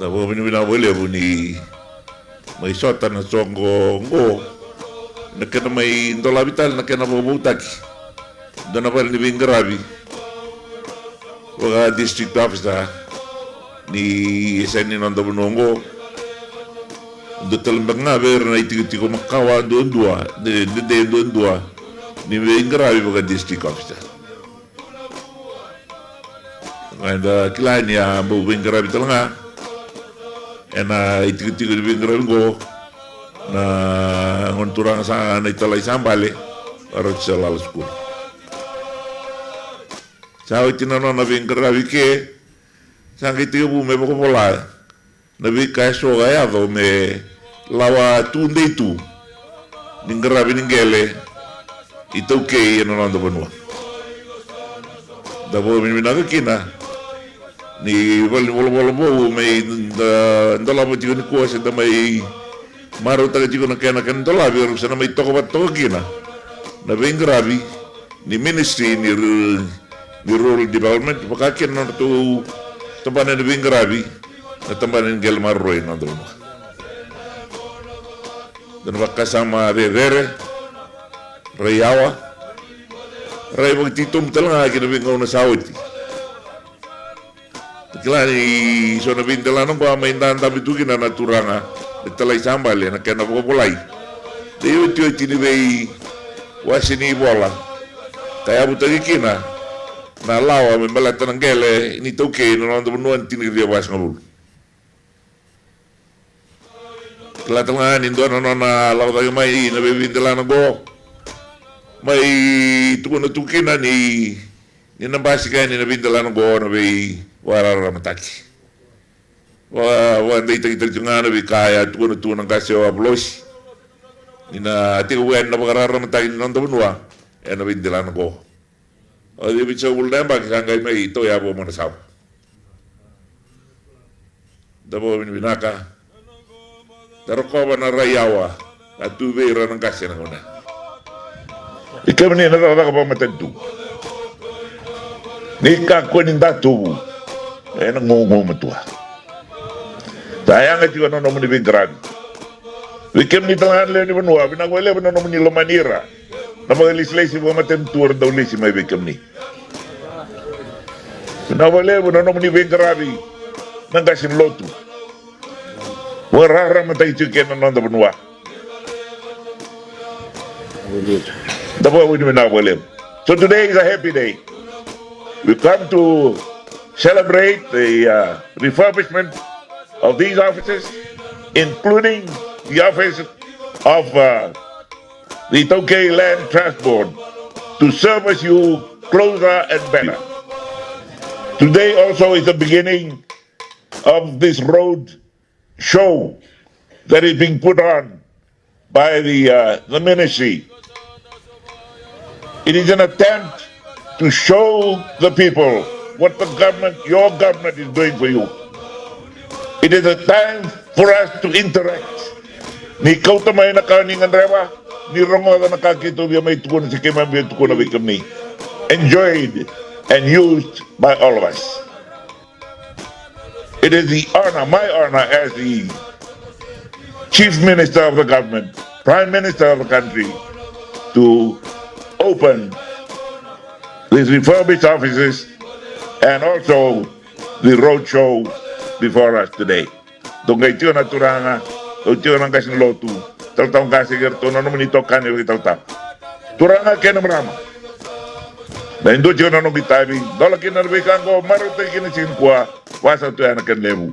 Dabo bina boleh buni mai sota na songo ngo na kena mai ndola vital na kena bo butaki dona bar ni bingarabi wa district officer ni seni nando bunongo do talmbanga ber na itiko makawa do ndua de ndua ni bingarabi wa district officer anda kilani ya bo bingarabi talanga ena itiko bingarabi na ngonturang sa na italay sambale para sa lalo school. Sa itinano na bingarabi ke sang itiko bume bako pola na bika so gayado me lawa tunde itu bingarabi ningele ito ke no nando banua. Dabo minminaga kina ni wala may ndala mo tiko ni kuwa sa may maro taga tiko na kena ndola pero sana may toko kina na bingarabi ni ministry ni rural development pakakin na to tambanan ni bingarabi na tambanan ni Gelmar Roy na doon kasama Rere Rayawa Ray magtitum talaga kinabingaw na sawit Kilani so na bindalan ko may nanda bitukin na naturanga talay sambal na kena popolay. Deyo tinibay wasini bola. Kaya butagi kina na lawa may balata ng gele ini toke no nando bunuan tinigriya was ngul. Kelatangan indo na lawa tayo may na bindalan ko. May tukon na tukina ni nambasikan ni nabindalan ko na may wararamataki. Wanda ita jungana bi kaya tu nang kasih ablos. Ina ati wen na wararamataki nando bunwa. Ena bindalan ko. Adi bicha ulda ba kangay mai ito ya bo manasab. Dabo binaka. Tarokoba na rayawa. Atu vera nang kasih na kuna. Ikaw ni natataga pa matantu. Nika ko nindatu. Nang ngungu matua. Sayang at yun naman ni Bingarabi. Wikim ni tangan le ni Banua. Binagwale ba naman ni Lomanira. Na mag-alislay si mga matentuar daw li si may wikim ni. Binagwale ba naman ni Bingarabi. Nang kasin lotu. Warara matay chicken na nanda Banua. Dapat we binagwale. So today is a happy day. We come to celebrate the refurbishment of these offices, including the office of the Tokay Land Transport, to service you closer and better. Today also is the beginning of this road show that is being put on by the ministry. It is an attempt to show the people what the government, your government is doing for you. It is a time for us to interact. Ni kau tamay nakaningan rewa, ni rongo na nakakito biya may tukon si Kimam biya tukon na bikam ni. Enjoyed and used by all of us. It is the honor, my honor as the Chief Minister of the government, Prime Minister of the country, to open these refurbished offices and also the road show before us today. Tungay tiyo na turanga, tiyo nang kasin lotu, taltang kasi gerto na naman ito kanyo taltang. Turanga kaya naman rama. Na indo tiyo na nung bitabi, dola kinarbikan ko, marutay kinasin kuwa, wasa tuya na kanlebu.